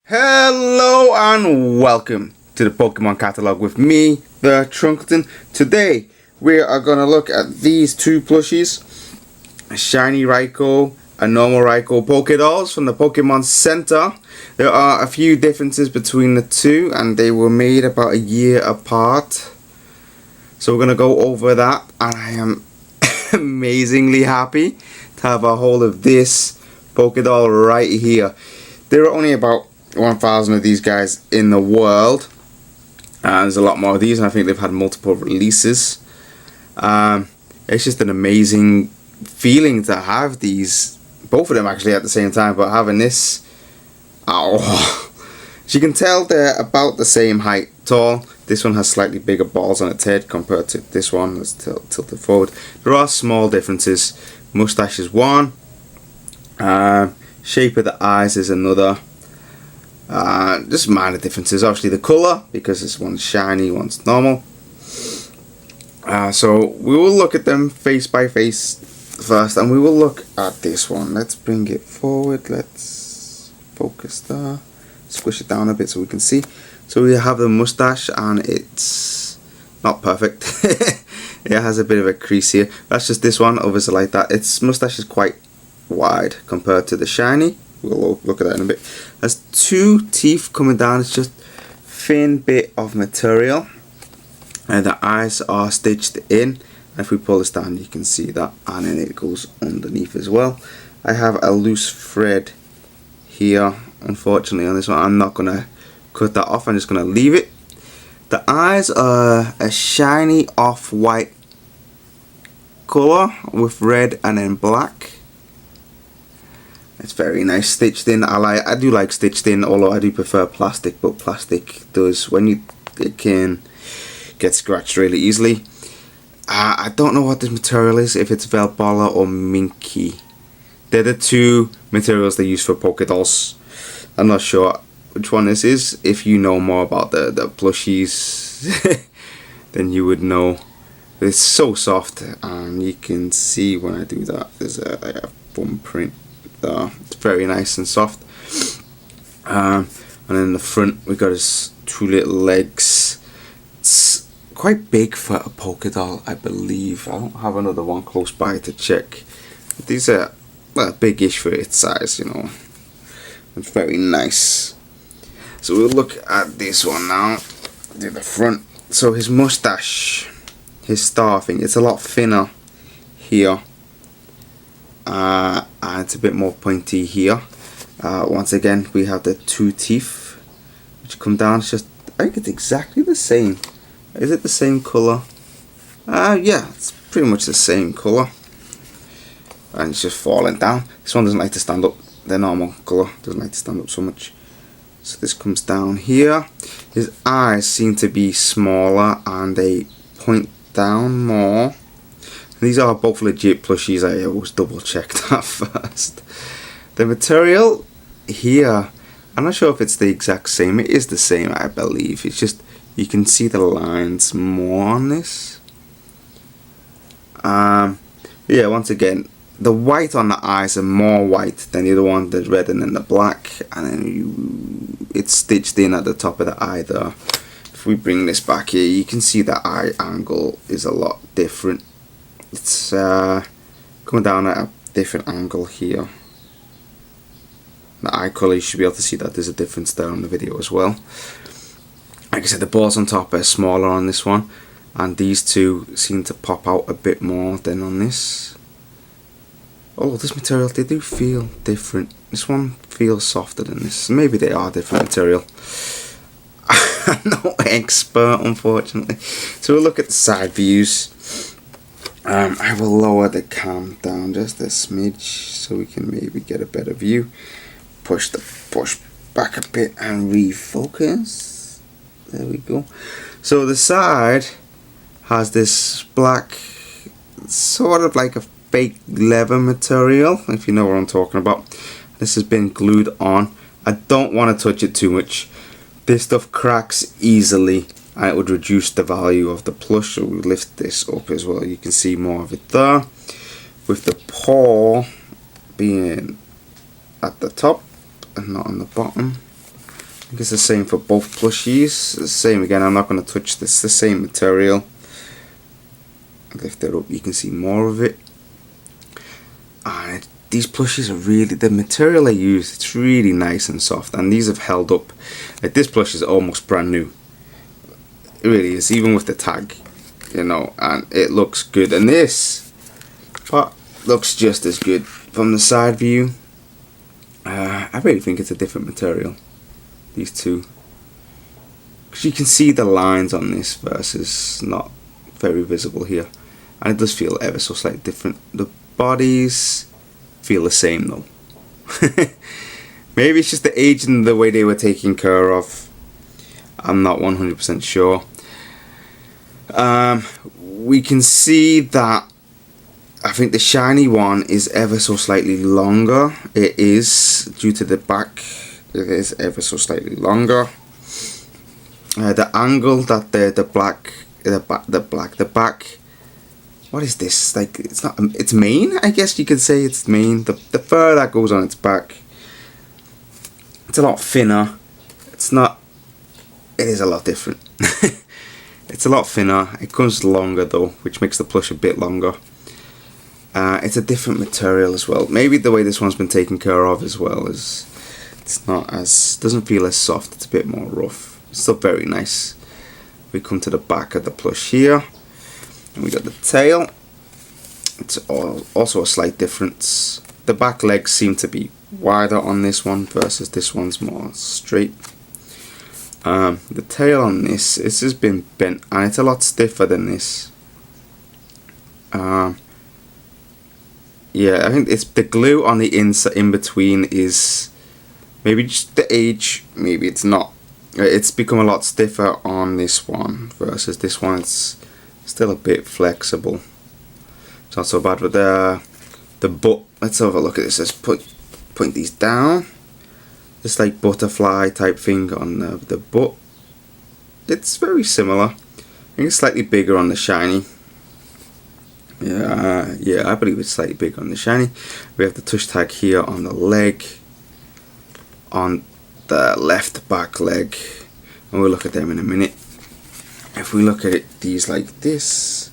Hello and welcome to the Pokemon Catalogue with me, the Trunkleton. Today we are going to look at these two plushies, a shiny Raikou, a normal Raikou Pokedolls from the Pokemon Center. There are a few differences between the two and they were made about a year apart. So we're going to go over that, and I am amazingly happy to have a hold of this Pokedoll right here. There are only about 1,000 of these guys in the world, and there's a lot more of these, and I think they've had multiple releases. It's just an amazing feeling to have these, both of them actually at the same time, but having this, as you can tell, they're about the same height tall. This one has slightly bigger balls on its head compared to this one that's tilted forward. There are small differences. Mustache is one, shape of the eyes is another. Just minor differences. Obviously the colour, because this one's shiny, one's normal. So we will look at them face by face first, and we will look at this one. Let's bring it forward. Let's focus there. Squish it down a bit so we can see. So we have the mustache, and it's not perfect. It has a bit of a crease here. That's just this one. Others are like that. Its mustache is quite wide compared to the shiny. We'll look at that in a bit. There's two teeth coming down. It's just thin bit of material, and the eyes are stitched in. If we pull this down, you can see that, and then it goes underneath as well. I have a loose thread here, unfortunately, on this one. I'm not gonna cut that off. I'm just gonna leave it. The eyes are a shiny off-white color with red and then black. It's very nice stitched in. I do like stitched in, although I do prefer plastic, but plastic does, it can get scratched really easily. I don't know what this material is, if it's Velbola or Minky. They're the two materials they use for Pokedolls. I'm not sure which one this is. If you know more about the plushies, then you would know. It's so soft, and you can see when I do that, there's a thumbprint. It's very nice and soft, and then in the front we got his two little legs. It's quite big for a Pokedoll, I believe. I don't have another one close by to check. These are, well, big-ish for its size, you know. It's very nice. So we'll look at this one now. Do the front. So his mustache, his star thing, it's a lot thinner here. And it's a bit more pointy here. Once again, we have the two teeth which come down. It's just, I think it's exactly the same. Is it the same color? Yeah, it's pretty much the same color, and it's just falling down. This one doesn't like to stand up. The normal color doesn't like to stand up so much. So this comes down here. His eyes seem to be smaller and they point down more. These are both legit plushies. I always double check that first. The material here, I'm not sure if it's the exact same. It is the same, I believe. It's just, you can see the lines more on this. Yeah, once again, the white on the eyes are more white than the other one. The red and then the black, and then it's stitched in at the top of the eye there. If we bring this back here, you can see the eye angle is a lot different. It's coming down at a different angle here. The eye colour, you should be able to see that there's a difference there on the video as well. Like I said, the balls on top are smaller on this one, and these two seem to pop out a bit more than on this. Oh, this material, they do feel different. This one feels softer than this. Maybe they are different material. I'm no expert, unfortunately. So we'll look at the side views. I will lower the cam down just a smidge so we can maybe get a better view. Push back a bit and refocus. There we go. So the side has this black, sort of like a fake leather material, if you know what I'm talking about. This has been glued on. I don't want to touch it too much. This stuff cracks easily, and it would reduce the value of the plush. So we lift this up as well. You can see more of it there, with the paw being at the top and not on the bottom. think it's the same for both plushies. The same again, I'm not going to touch this, the same material. Lift it up, you can see more of it. And these plushies are really, the material they use, it's really nice and soft, and these have held up. Like this plush is almost brand new. It really is, even with the tag, you know, and it looks good. And this part looks just as good from the side view. I really think it's a different material, these two, because you can see the lines on this versus not very visible here, and it does feel ever so slightly different. The bodies feel the same though. Maybe it's just the age and the way they were taken care of. I'm not 100% sure. We can see that I think the shiny one is ever so slightly longer. It is, due to the back, it is ever so slightly longer. The angle that the back, what is this? Like, it's not, it's mane, I guess you could say it's mane. The fur that goes on its back, it's a lot thinner. It's not, it is a lot different. It's a lot thinner. It comes longer though, which makes the plush a bit longer. It's a different material as well. Maybe the way this one's been taken care of as well is, it's not as, doesn't feel as soft. It's a bit more rough. It's still very nice. We come to the back of the plush here, and we got the tail. It's also a slight difference. The back legs seem to be wider on this one versus this one's more straight. The tail on this has been bent, and it's a lot stiffer than this. Yeah, I think it's the glue on the inside, in between, is maybe just the age. Maybe it's not. It's become a lot stiffer on this one versus this one. It's still a bit flexible. It's not so bad with the butt. Let's have a look at this. Let's point these down. This like butterfly type thing on the butt. It's very similar. I think it's slightly bigger on the shiny. Yeah, I believe it's slightly bigger on the shiny. We have the tush tag here on the leg, on the left back leg, and we'll look at them in a minute. If we look at it, these like this,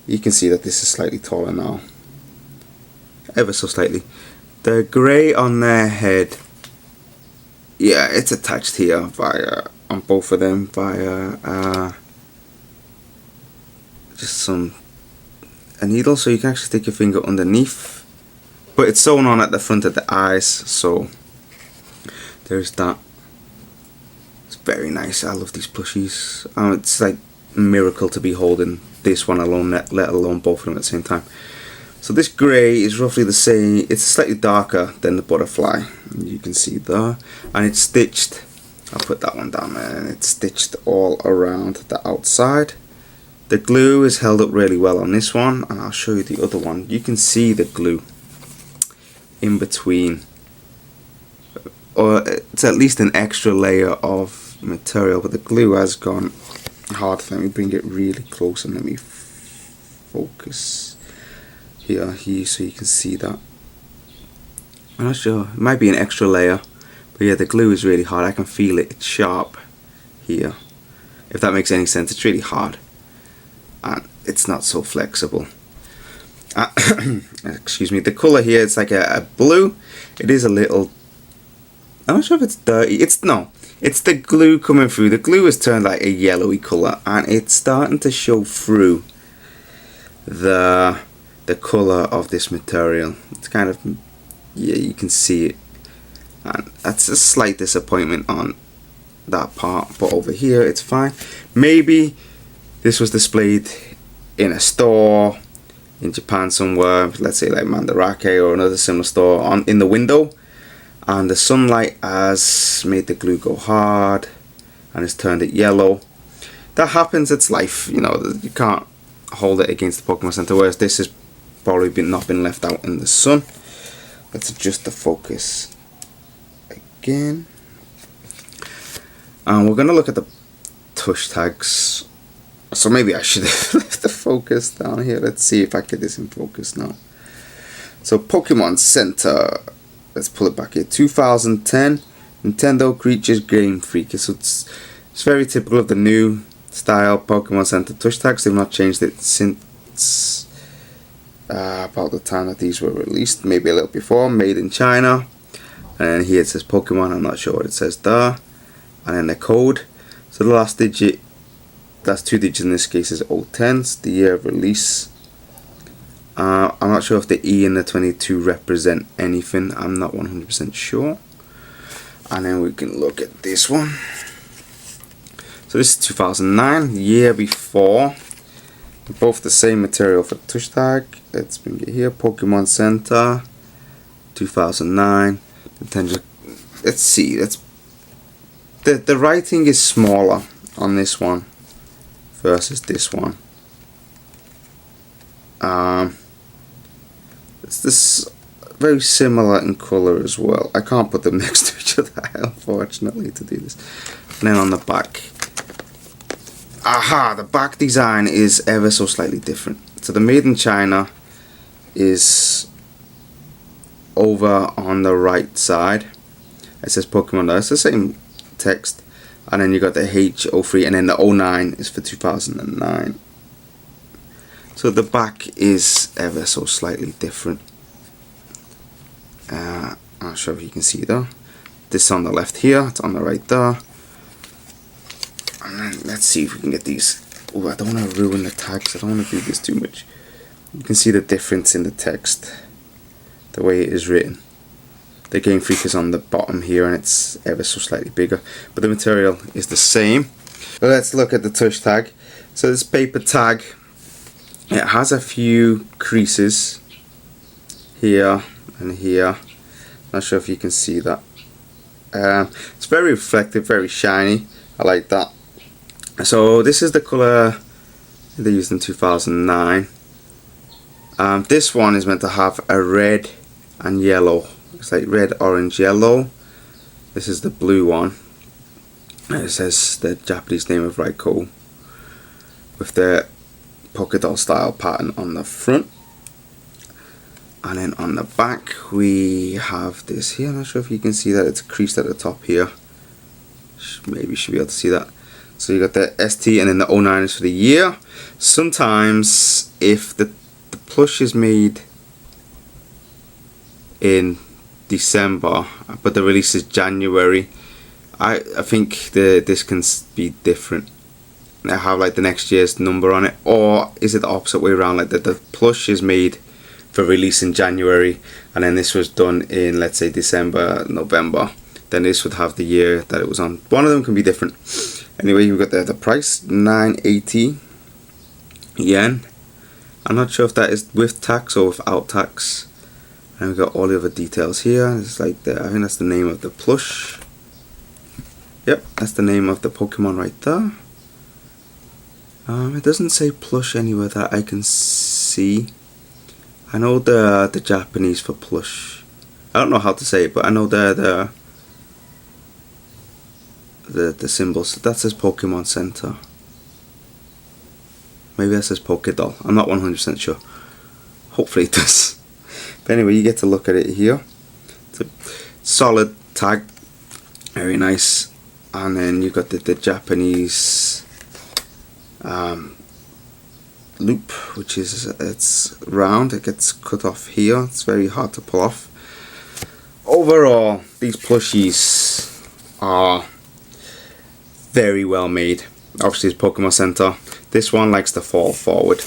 you can see that this is slightly taller now, ever so slightly. The grey on their head, yeah, it's attached here via, on both of them, via just a needle, so you can actually stick your finger underneath, but it's sewn on at the front of the eyes, so there's that. It's very nice. I love these plushies. It's like a miracle to be holding this one alone, let alone both of them at the same time. So this grey is roughly the same. It's slightly darker than the butterfly, you can see there, and it's stitched. I'll put that one down there, and it's stitched all around the outside. The glue is held up really well on this one, and I'll show you the other one. You can see the glue in between, or it's at least an extra layer of material, but the glue has gone hard. Let me bring it really close and let me focus here so you can see that. I'm not sure, it might be an extra layer, but yeah, the glue is really hard. I can feel it. It's sharp here, if that makes any sense. It's really hard, and it's not so flexible. Excuse me. The colour here, it's like a blue. It is a little, I'm not sure if it's dirty. It's the glue coming through. The glue has turned like a yellowy colour, and it's starting to show through the colour of this material. It's kind of, yeah, you can see it, and that's a slight disappointment on that part, but over here it's fine. Maybe this was displayed in a store in Japan somewhere, let's say like Mandarake or another similar store, in the window, and the sunlight has made the glue go hard and it's turned it yellow. That happens, it's life, you know, you can't hold it against the Pokemon Center, whereas this has probably not been left out in the sun. Let's adjust the focus again, and we're going to look at the tush tags. So maybe I should have left the focus down here. Let's see if I get this in focus now. So Pokemon Center, let's pull it back here. 2010, Nintendo Creatures Game Freak. So it's very typical of the new style Pokemon Center touch tags. They've not changed it since about the time that these were released, maybe a little before. Made in China. And then here it says Pokemon. I'm not sure what it says there. And then the code. So the last digit, that's 2 digits in this case, is 010. It's the year of release. I'm not sure if the E and the 22 represent anything. I'm not 100% sure. And then we can look at this one. So this is 2009, the year before. Both the same material for the touch tag. Let's bring it here. Pokemon Center, 2009. Let's see. The writing is smaller on this one versus this one. It's this very similar in color as well. I can't put them next to each other, unfortunately, to do this. And then on the back, the back design is ever so slightly different. So the Made in China is over on the right side. It says Pokemon there. It's the same text. And then you got the H03, and then the 09 is for 2009. So the back is ever so slightly different. I'm not sure if you can see there. This on the left here, it's on the right there. And then let's see if we can get these. Oh, I don't want to ruin the tags. I don't want to do this too much. You can see the difference in the text, the way it is written. The Game Freak is on the bottom here, and it's ever so slightly bigger, but the material is the same. But let's look at the touch tag. So this paper tag, it has a few creases here and here. Not sure if you can see that. It's very reflective, very shiny. I like that. So this is the color they used in 2009. This one is meant to have a red and yellow. It's like red, orange, yellow. This is the blue one. It says the Japanese name of Raikou with the Pokedoll style pattern on the front. And then on the back we have this here. I'm not sure if you can see that. It's creased at the top here. Maybe you should be able to see that. So you got the ST, and then the 09 is for the year. Sometimes if the plush is made in December but the release is January, I think this can be different. I have like the next year's number on it, or is it the opposite way around, like the plush is made for release in January and then this was done in, let's say, December, November, then this would have the year that it was on. One of them can be different. Anyway, you've got the price, 980 yen. I'm not sure if that is with tax or without tax. And we've got all the other details here. It's like I think that's the name of the plush. Yep, that's the name of the Pokemon right there. It doesn't say plush anywhere that I can see. I know the Japanese for plush. I don't know how to say it, but I know the symbols. That says Pokemon Center. Maybe that says Pokedoll. I'm not 100% sure. Hopefully it does. But anyway, you get to look at it here. It's a solid tag. Very nice. And then you got the Japanese loop, which is, it's round. It gets cut off here. It's very hard to pull off. Overall, these plushies are very well made. Obviously it's Pokemon Center. This one likes to fall forward.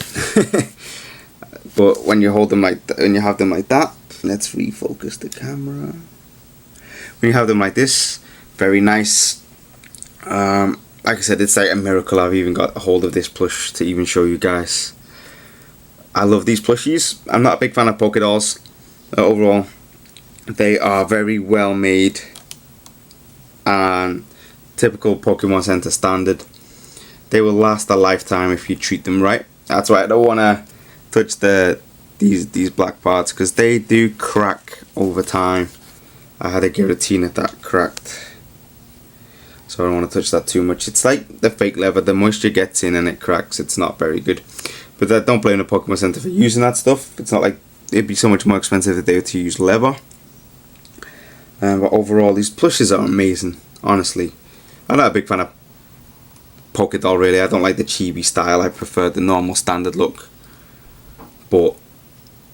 But when you hold them like when you have them like that, let's refocus the camera. When you have them like this, very nice. Like I said, it's like a miracle I've even got a hold of this plush to even show you guys. I love these plushies. I'm not a big fan of Pokedolls overall. They are very well made and typical Pokemon Center standard. They will last a lifetime if you treat them right. That's why I don't want to touch these black parts, because they do crack over time. I had a Giratina that cracked, so I don't want to touch that too much. It's like the fake leather, the moisture gets in and it cracks. It's not very good. But I don't blame the Pokemon Center for using that stuff. It's not like it'd be so much more expensive if they were to use leather. But overall, these plushes are amazing, honestly. I'm not a big fan of Pokedoll, really. I don't like the chibi style. I prefer the normal standard look. But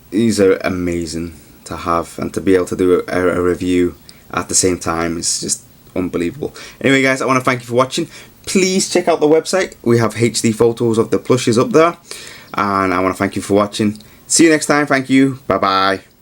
these are amazing to have, and to be able to do a review at the same time is just unbelievable. Anyway guys, I want to thank you for watching. Please check out the website. We have HD photos of the plushes up there. And I want to thank you for watching. See you next time. Thank you. Bye bye.